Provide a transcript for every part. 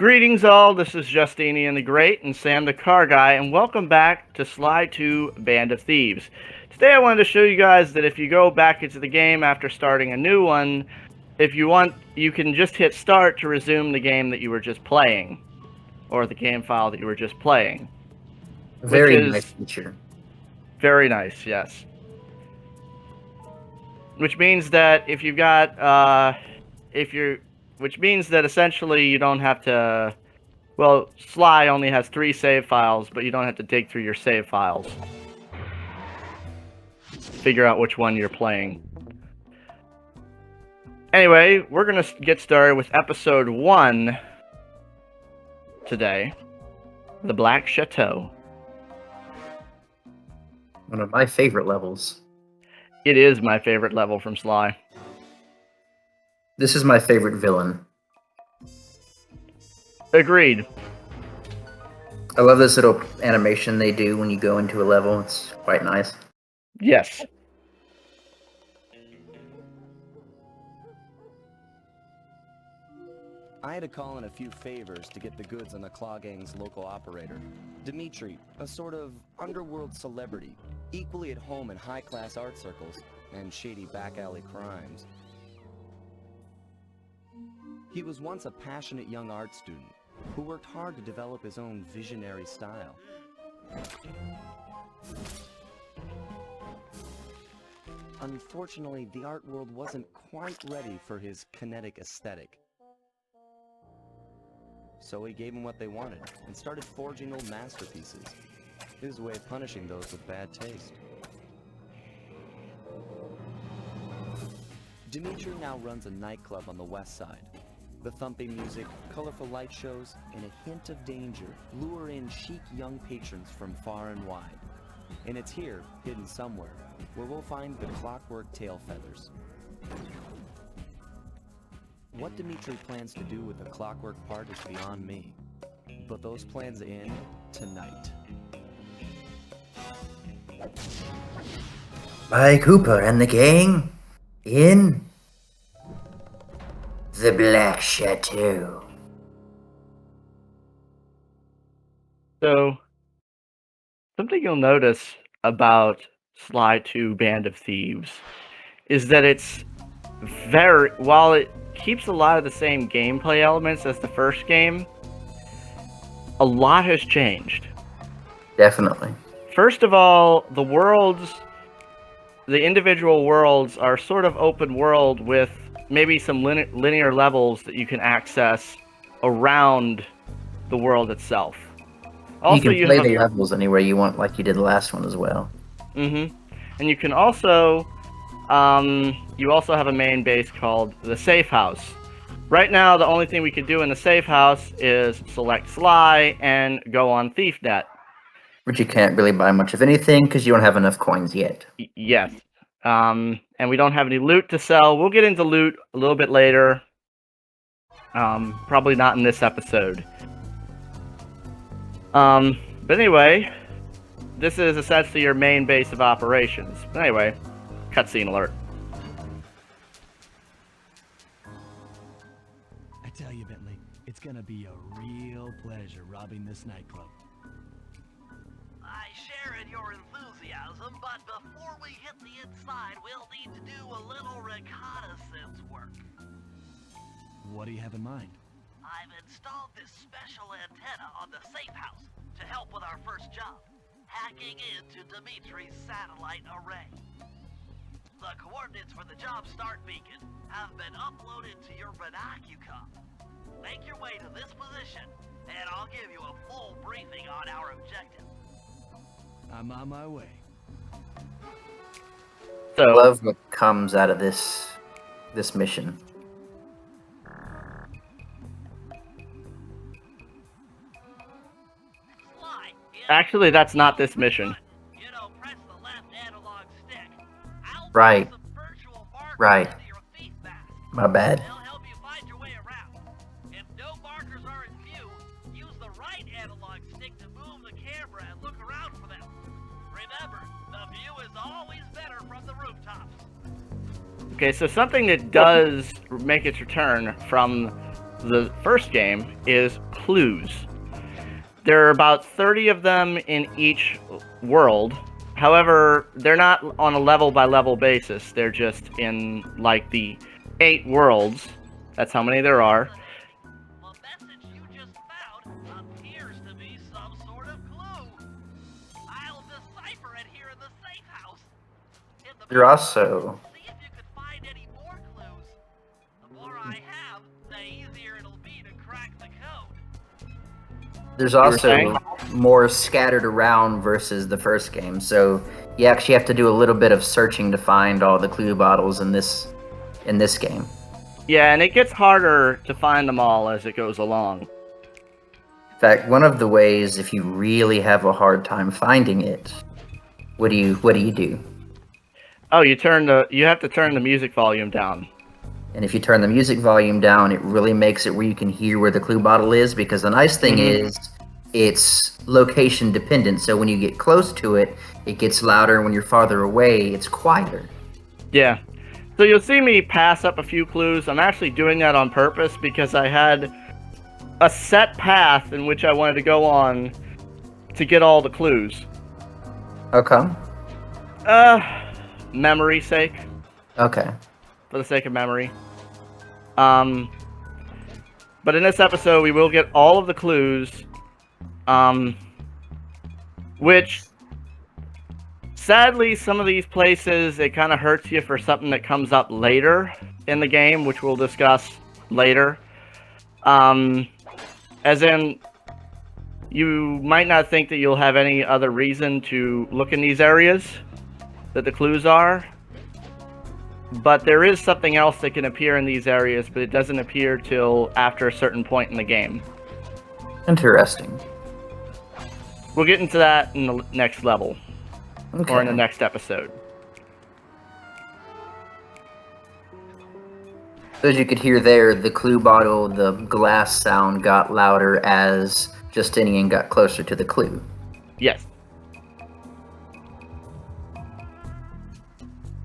Greetings all, this is Justinian the Great and Sam the Car Guy, and welcome back to Sly 2 Band of Thieves. Today I wanted to show you guys that if you go back into the game after starting a new one, if you want, you can just hit start to resume the game that you were just playing, or the game file that you were just playing. Very nice feature. Very nice, yes. Which means that if you've got, which means that essentially you don't have to, well, Sly only has 3 save files, but you don't have to dig through your save files. Figure out which one you're playing. Anyway, we're going to get started with episode 1 today. The Black Chateau. One of my favorite levels. It is my favorite level from Sly. This is my favorite villain. Agreed. I love this little animation they do when you go into a level. It's quite nice. Yes. I had to call in a few favors to get the goods on the Claw Gang's local operator. Dimitri, a sort of underworld celebrity, equally at home in high-class art circles and shady back-alley crimes. He was once a passionate young art student who worked hard to develop his own visionary style. Unfortunately, the art world wasn't quite ready for his kinetic aesthetic. So he gave them what they wanted and started forging old masterpieces. His way of punishing those with bad taste. Dimitri now runs a nightclub on the west side. The thumping music, colorful light shows, and a hint of danger lure in chic young patrons from far and wide. And it's here, hidden somewhere, where we'll find the clockwork tail feathers. What Dimitri plans to do with the clockwork part is beyond me. But those plans end tonight. By Cooper and the gang in the Black Chateau. So, something you'll notice about Sly 2 Band of Thieves is that it's while it keeps a lot of the same gameplay elements as the first game, a lot has changed. Definitely. First of all, the individual worlds are sort of open world with maybe some linear levels that you can access around the world itself. Also, you can play the levels anywhere you want, like you did the last one as well. Mm-hmm. And you can also, you also have a main base called the Safe House. Right now, the only thing we can do in the Safe House is select Sly and go on ThiefNet. But you can't really buy much of anything because you don't have enough coins yet. Yes. And we don't have any loot to sell. We'll get into loot a little bit later. Probably not in this episode. But anyway, this is essentially your main base of operations. But anyway, cutscene alert. I tell you, Bentley, it's gonna be a real pleasure robbing this nightclub. I share in your enthusiasm, but before we hit the inside, we'll need to do a little reconnaissance work. What do you have in mind? I've installed this special antenna on the safe house to help with our first job, hacking into Dimitri's satellite array. The coordinates for the job start beacon have been uploaded to your binocucom. Make your way to this position, and I'll give you a full briefing on our objective. I'm on my way. So, I love what comes out of this mission. Sly, actually, that's not this mission. You know, press the left analog stick. I'll Right. put some virtual markers Right. into your thief mask. My bad. They'll help you find your way around. If no markers are in view, use the right analog stick to move the camera and look around for them. Remember, the view is always better from the rooftops. Okay, so something that does make its return from the first game is clues. There are about 30 of them in each world. However, they're not on a level-by-level basis. They're just in, like, the 8 worlds. That's how many there are. The message you just found appears to be some sort of clue. I'll decipher it here in the safe house. In the You're also see if you can find any more clues. The more I have, the easier it'll be to crack the code. there's were also saying? more scattered around versus the first game, so you actually have to do a little bit of searching to find all the clue bottles in this game. Yeah, and it gets harder to find them all as it goes along. In fact, one of the ways, if you really have a hard time finding it, what do you do? Oh, you have to turn the music volume down. And if you turn the music volume down, it really makes it where you can hear where the clue bottle is, because the nice thing is it's location dependent. So when you get close to it, it gets louder. When you're farther away, it's quieter. Yeah. So you'll see me pass up a few clues. I'm actually doing that on purpose because I had a set path in which I wanted to go on to get all the clues. Okay. Memory sake. Okay. For the sake of memory. But in this episode, we will get all of the clues, which, sadly, some of these places, it kind of hurts you for something that comes up later in the game, which we'll discuss later. As in, you might not think that you'll have any other reason to look in these areas that the clues are. But there is something else that can appear in these areas, but it doesn't appear till after a certain point in the game. Interesting. We'll get into that in the next level, Okay. or in the next episode. So as you could hear there, the clue bottle, the glass sound got louder as Justinian got closer to the clue. Yes.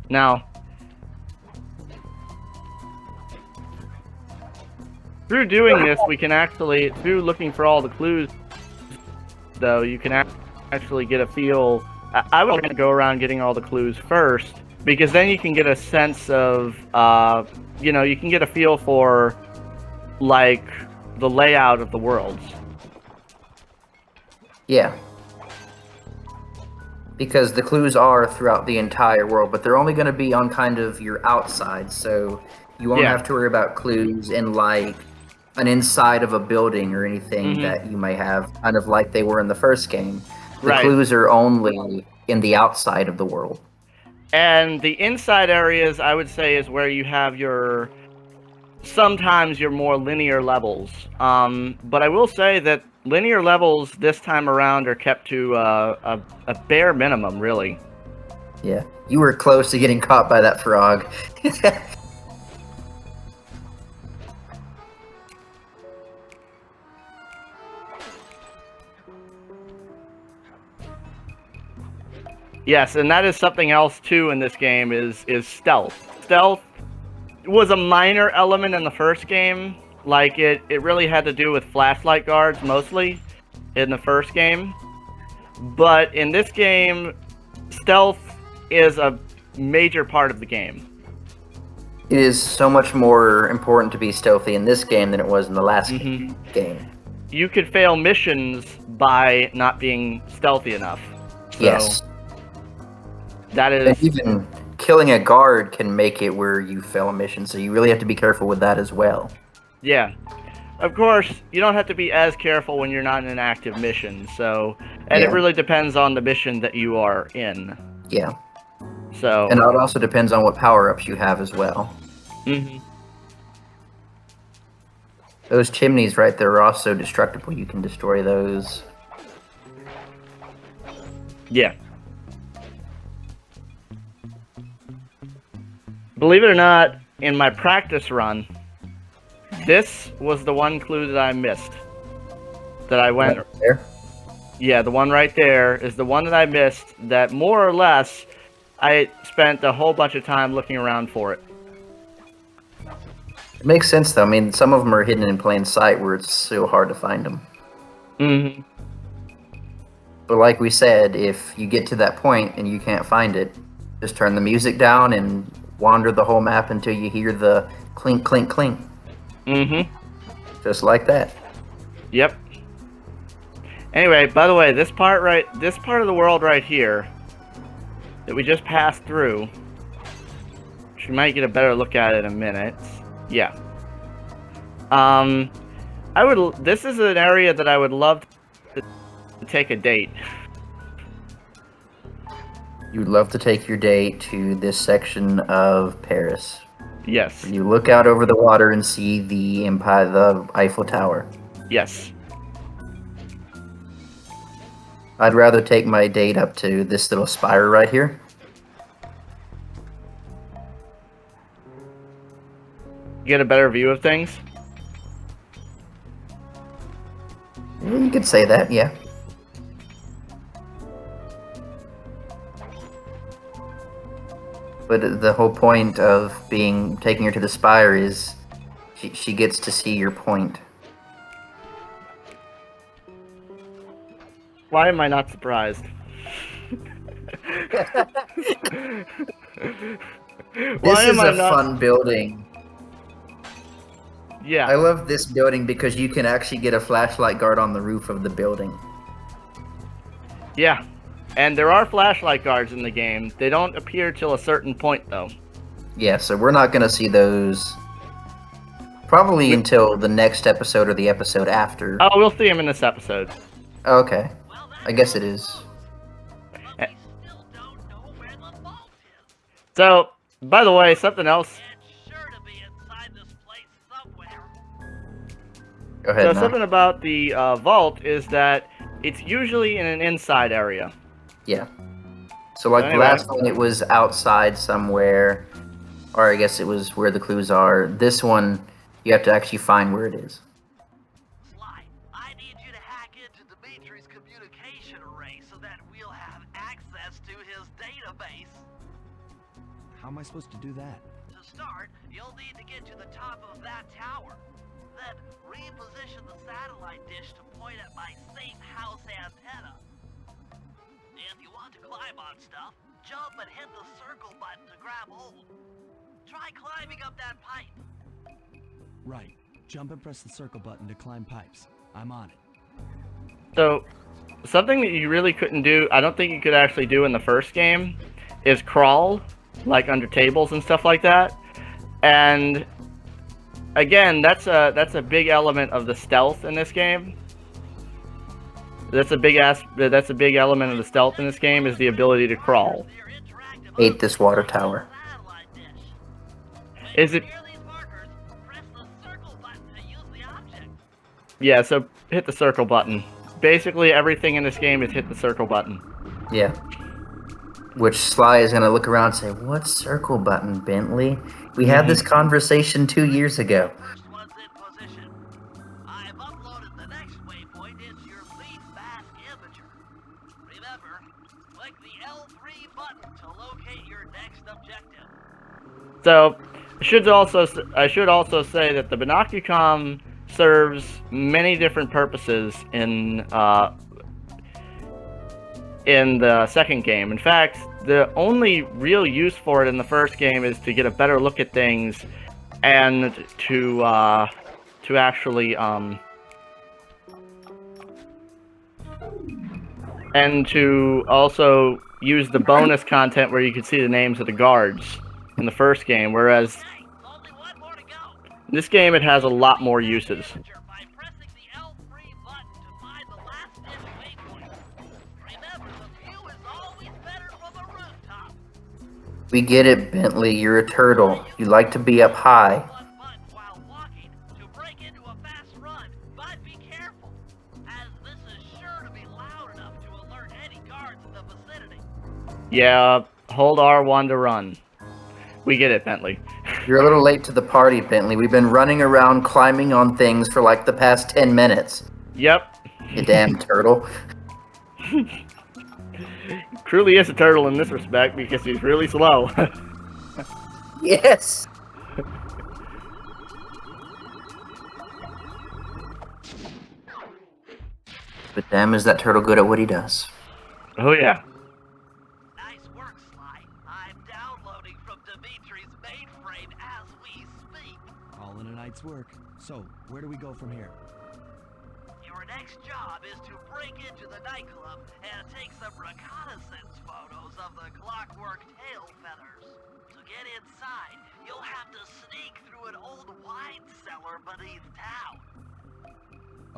Now, through doing this, we can actually, through looking for all the clues, though, you can actually get a feel. I would go around getting all the clues first, because then you can get a sense of, you can get a feel for, like, the layout of the worlds. Yeah. Because the clues are throughout the entire world, but they're only going to be on kind of your outside, so you won't have to worry about clues in, like, an inside of a building or anything that you might have, kind of like they were in the first game. The clues are only in the outside of the world. And the inside areas, I would say, is where you have sometimes your more linear levels. But I will say that linear levels this time around are kept to a bare minimum, really. Yeah, you were close to getting caught by that frog. Yes, and that is something else too in this game is stealth. Stealth was a minor element in the first game. Like it really had to do with flashlight guards mostly in the first game. But in this game, stealth is a major part of the game. It is so much more important to be stealthy in this game than it was in the last game. You could fail missions by not being stealthy enough. So Yes. that is... And even killing a guard can make it where you fail a mission, so you really have to be careful with that as well. Yeah. Of course, you don't have to be as careful when you're not in an active mission, so... And it really depends on the mission that you are in. Yeah. So... And it also depends on what power-ups you have as well. Those chimneys right there are also destructible. You can destroy those. Yeah. Believe it or not, in my practice run, this was the one clue that I missed. That I went... Right there? Yeah, the one right there is the one that I missed, that more or less, I spent a whole bunch of time looking around for it. It makes sense, though. I mean, some of them are hidden in plain sight where it's so hard to find them. Mm-hmm. But like we said, if you get to that point and you can't find it, just turn the music down and wander the whole map until you hear the clink, clink, clink. Mm-hmm. Just like that. Yep. Anyway, by the way, this part of the world right here that we just passed through, which we might get a better look at in a minute. Yeah. This is an area that I would love to take a date. You'd love to take your date to this section of Paris. Yes. You look out over the water and see the Eiffel Tower. Yes. I'd rather take my date up to this little spire right here. Get a better view of things. You could say that, yeah. But the whole point of taking her to the spire is she gets to see your point. Why am I not surprised? This is a fun building. Yeah. I love this building because you can actually get a flashlight guard on the roof of the building. Yeah. And there are flashlight guards in the game. They don't appear till a certain point, though. Yeah, so we're not going to see those probably until the next episode or the episode after. Oh, we'll see them in this episode. Okay. I guess it is. But we still don't know where the vault is. So, by the way, something else. It's sure to be inside this place somewhere. Go ahead, So Matt. something about the vault is that it's usually in an inside area. Yeah. So like Anyway. the last one, it was outside somewhere, or I guess it was where the clues are. This one, you have to actually find where it is. Sly, I need you to hack into Dimitri's communication array so that we'll have access to his database. How am I supposed to do that? To start, you'll need to get to the top of that tower. Then reposition the satellite dish to point at my safe house antenna. If you want to climb on stuff, jump and hit the circle button to grab hold. Try climbing up that pipe. Right. Jump and press the circle button to climb pipes. I'm on it. So, something that you really couldn't do, I don't think you could actually do in the first game, is crawl, like under tables and stuff like that. And again, that's a big element of the stealth in this game. That's a big element of the stealth in this game is the ability to crawl. Hate this water tower. Is it? Yeah, so hit the circle button. Basically, everything in this game is hit the circle button. Yeah. Which Sly is gonna look around and say, "What circle button, Bentley? We had this conversation 2 years ago." First one's in position. I've uploaded the next waypoint into your lead fast imager. Remember, click the L3 button to locate your next objective. So, I should also say that the Binocucom serves many different purposes in the second game. In fact, the only real use for it in the first game is to get a better look at things and to actually and to also use the bonus content where you can see the names of the guards in the first game, whereas Hey, only one more to go. in this game it has a lot more uses. By pressing the L3 button to find the last ditch waypoint. Remember, the view is always better from a rooftop. We get it, Bentley. You're a turtle. You like to be up high. One button while walking to break into a fast run, but be careful, as this is sure to be loud enough to alert any guards in the vicinity. Yeah, hold R1 to run. We get it, Bentley. You're a little late to the party, Bentley. We've been running around climbing on things for like the past 10 minutes. Yep. You damn turtle. Truly is a turtle in this respect because he's really slow. Yes. But damn, is that turtle good at what he does. Oh, yeah. Nice work, Sly. I'm downloading from Dimitri's mainframe as we speak. All in a night's work. So, where do we go from here? Your next job is to break into the nightclub and take some reconnaissance photos of the clockwork tail feathers. To get inside, you'll have to sneak through an old wine cellar beneath town.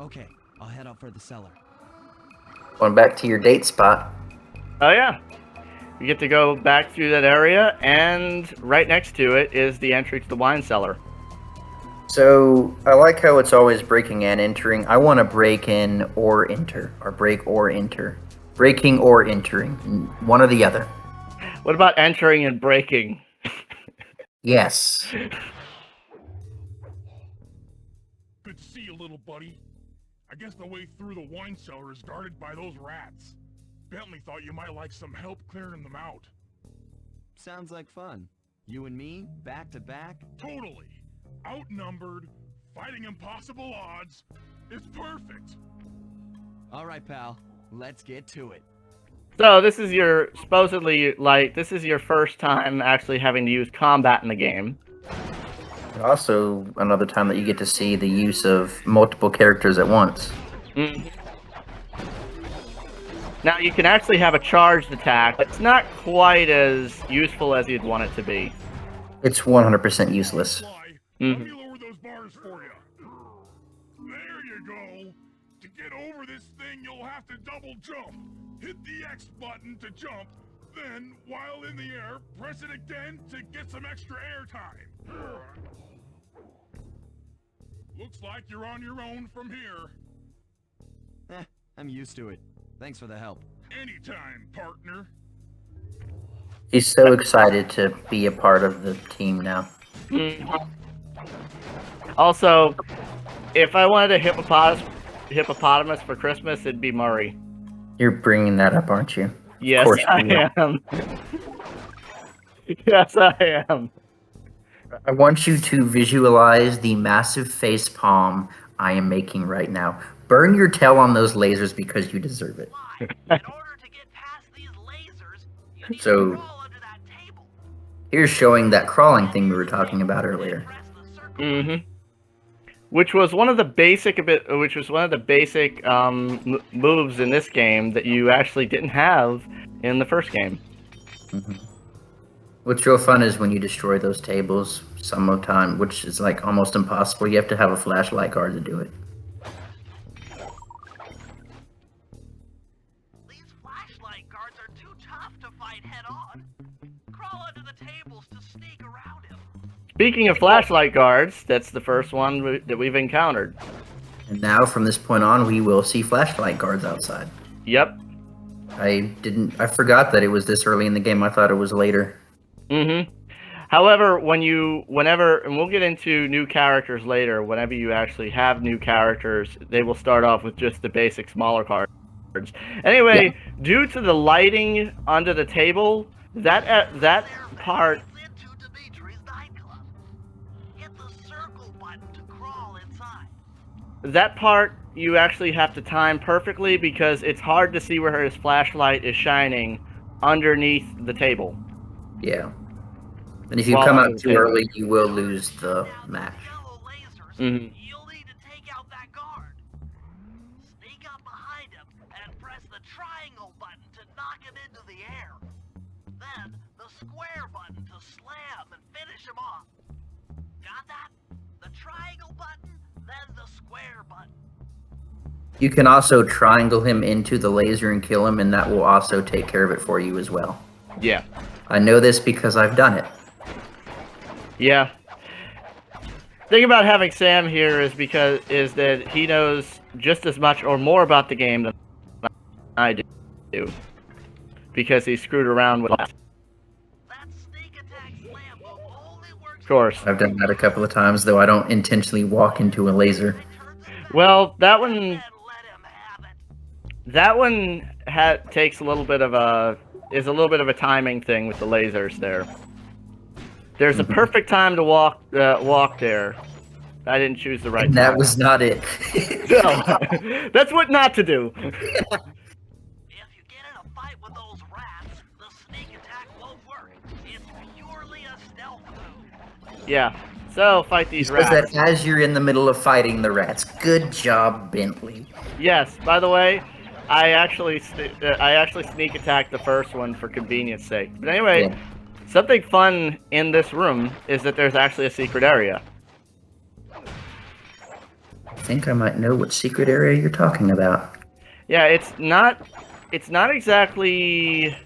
Okay, I'll head out for the cellar. Going back to your date spot. Oh, yeah. You get to go back through that area, and right next to it is the entry to the wine cellar. So, I like how it's always breaking and entering. I want to break in or enter, or break or enter. Breaking or entering, one or the other. What about entering and breaking? Yes. Good to see you, little buddy. I guess the way through the wine cellar is guarded by those rats. Bentley thought you might like some help clearing them out. Sounds like fun. You and me, back to back? Totally. Outnumbered, fighting impossible odds. It's perfect. All right, pal. Let's get to it. So this is your this is your first time actually having to use combat in the game. Also, another time that you get to see the use of multiple characters at once. Mm. Now you can actually have a charged attack, but it's not quite as useful as you'd want it to be. It's 100% useless. Sly, Mhm. let me lower those bars for you. There you go. To get over this thing, you'll have to double jump. Hit the X button to jump, then, while in the air, press it again to get some extra air time. Looks like you're on your own from here. I'm used to it. Thanks for the help. Anytime, partner. He's so excited to be a part of the team now. Mhm. Also, if I wanted a hippopotamus for Christmas, it'd be Murray. You're bringing that up, aren't you? Yes, Of course I you are. am. Yes, I am. I want you to visualize the massive face palm I am making right now. Burn your tail on those lasers because you deserve it. Sly, in order to get past these lasers, you need So- to crawl under that table. Here's showing that crawling thing we were talking about earlier. Press the circle Mm-hmm. Which was one of the basic moves in this game that you actually didn't have in the first game. What's real fun is when you destroy those tables some of the time, which is like almost impossible. You have to have a flashlight guard to do it. These flashlight guards are too tough to fight head-on. Crawl under the tables to sneak around him. Speaking of flashlight guards, that's the first one that we've encountered. And now from this point on, we will see flashlight guards outside. Yep. I forgot that it was this early in the game. I thought it was later. Mm-hmm. However, and we'll get into new characters later, whenever you actually have new characters, they will start off with just the basic smaller cards. Anyway, due to the lighting under the table, that part, Leads into Dimitri's nightclub. Hit the circle button to crawl inside. that part you actually have to time perfectly because it's hard to see where his flashlight is shining underneath the table. Yeah. And if you Well, come under out the too table. early, you will lose the Now, match. the yellow lasers, Mhm. you'll need to take out that guard. Sneak up behind him and press the triangle button to knock him into the air. Then, the square button to slam and finish him off. Got that? The triangle button, then the square button. You can also triangle him into the laser and kill him, and that will also take care of it for you as well. Yeah. I know this because I've done it. Yeah. Thing about having Sam here is that he knows just as much or more about the game than I do. Because he screwed around with it. That sneak attack slam move only works. Of course. I've done that a couple of times, though I don't intentionally walk into a laser. Well, that And one let him have it. takes a little bit of a timing thing with the lasers there. There's a perfect time to walk there. I didn't choose the right And time. that was not it. No, that's what not to do. If you get in a fight with those rats, the sneak attack won't work. It's purely a stealth move. Yeah. So fight He these says rats. that as you're in the middle of fighting the rats. Good job, Bentley. Yes. By the way, I actually sneak attacked the first one for convenience sake. But anyway, Yeah. something fun in this room is that there's actually a secret area. I think I might know what secret area you're talking about. Yeah, it's not exactly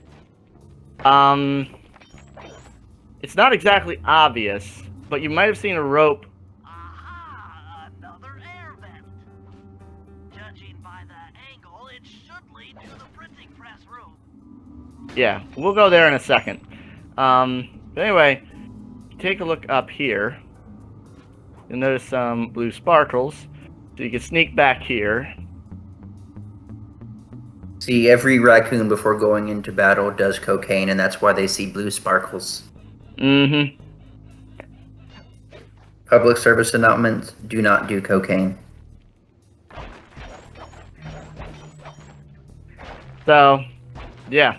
it's not exactly obvious, but you might have seen a rope. Aha! Another air vent. Judging by the angle, it should lead to the printing press room. Yeah, we'll go there in a second. But anyway, take a look up here. You'll notice some blue sparkles. So you can sneak back here. See, every raccoon before going into battle does cocaine, and that's why they see blue sparkles. Mm-hmm. Public service announcements: do not do cocaine. So, yeah.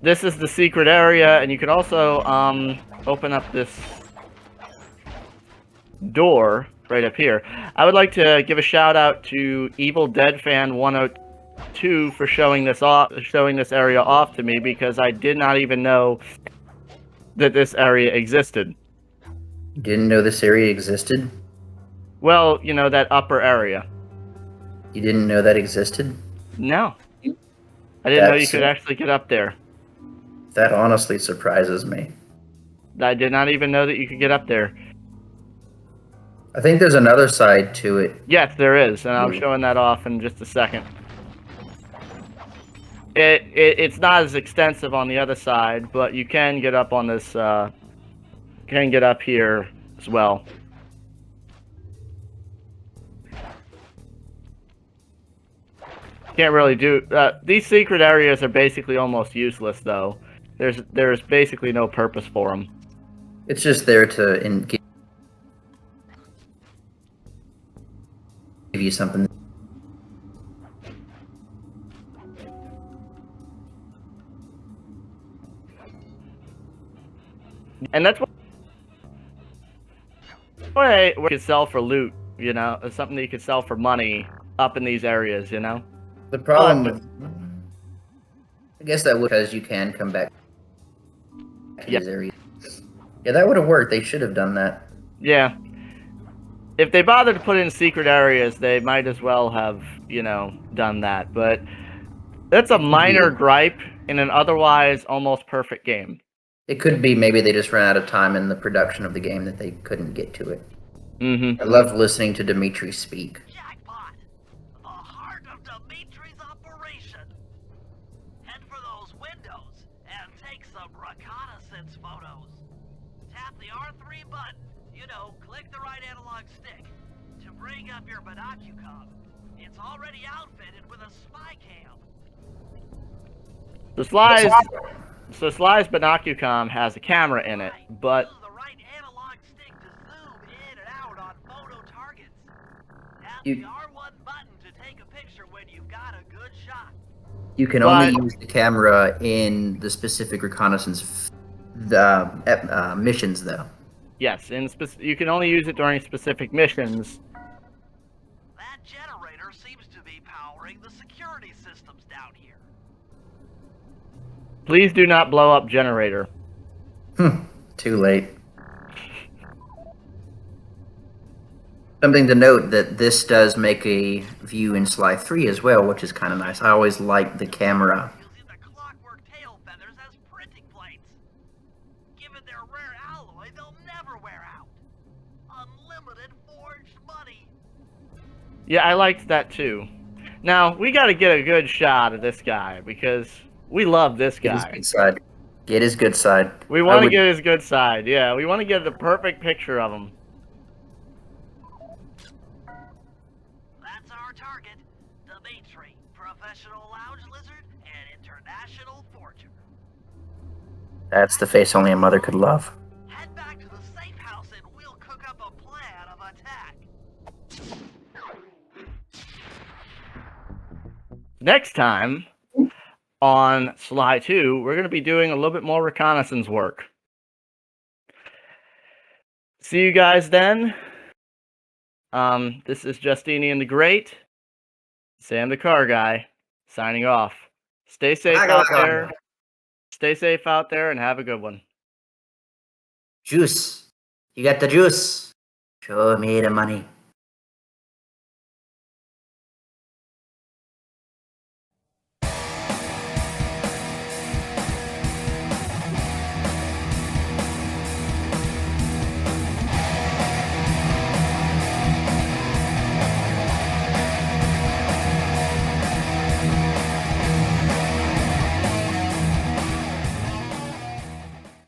This is the secret area, and you can also open up this door right up here. I would like to give a shout out to Evil Dead Fan 102 for showing this area off to me, because I did not even know that this area existed. You didn't know this area existed? Well, you know, that upper area. You didn't know that existed? No. I didn't know you That's could actually get up there. That honestly surprises me. I did not even know that you could get up there. I think there's another side to it. Yes, there is, and I'm showing that off in just a second. It's not as extensive on the other side, but you can get up on this. Can get up here as well. Can't really do these secret areas are basically almost useless, though. There's basically no purpose for them. It's just there to give you something. And that's why we could sell for loot, you know, it's something that you could sell for money up in these areas, you know. The problem with, I guess that would, because you can come back to these areas. Yeah, that would have worked. They should have done that. Yeah. If they bothered to put in secret areas, they might as well have, you know, done that. But that's a minor gripe in an otherwise almost perfect game. It could be maybe they just ran out of time in the production of the game that they couldn't get to it. Mm-hmm. I loved listening to Dimitri speak. Jackpot! The heart of Dimitri's operation. Head for those windows and take some reconnaissance photos. Tap the R3 button, you know, click the right analog stick, to bring up your binocucom. It's already outfitted with a spy cam. So Sly's binocucom has a camera in it, but Use the right analog stick to zoom in and out on photo targets. Tap You- the R1 button to take a picture when you've got a good shot. You can only use the camera in the specific reconnaissance missions, though. yes, you can only use it during specific missions. That generator seems to be powering the security systems down here. Please do not blow up generator. Too late. Something to note that this does make a view in Sly 3 as well, which is kind of nice. I always liked the camera. Using the clockwork tail feathers as printing plates. Given their rare alloy, they'll never wear out. Unlimited forged money. Yeah, I liked that too. Now, we gotta get a good shot of this guy, because we love this Get his guy. good side. Get his good side. We want to get his good side, yeah. We want to get the perfect picture of him. That's our target. Dimitri, professional lounge lizard and international forger. That's the face only a mother could love. Head back to the safe house and we'll cook up a plan of attack. Next time on Sly 2, we're going to be doing a little bit more reconnaissance work. See you guys then. This is Justinian the Great, Sam the Car Guy, signing off. Stay safe out there. Stay safe out there and have a good one. Juice. You got the juice. Show me the money.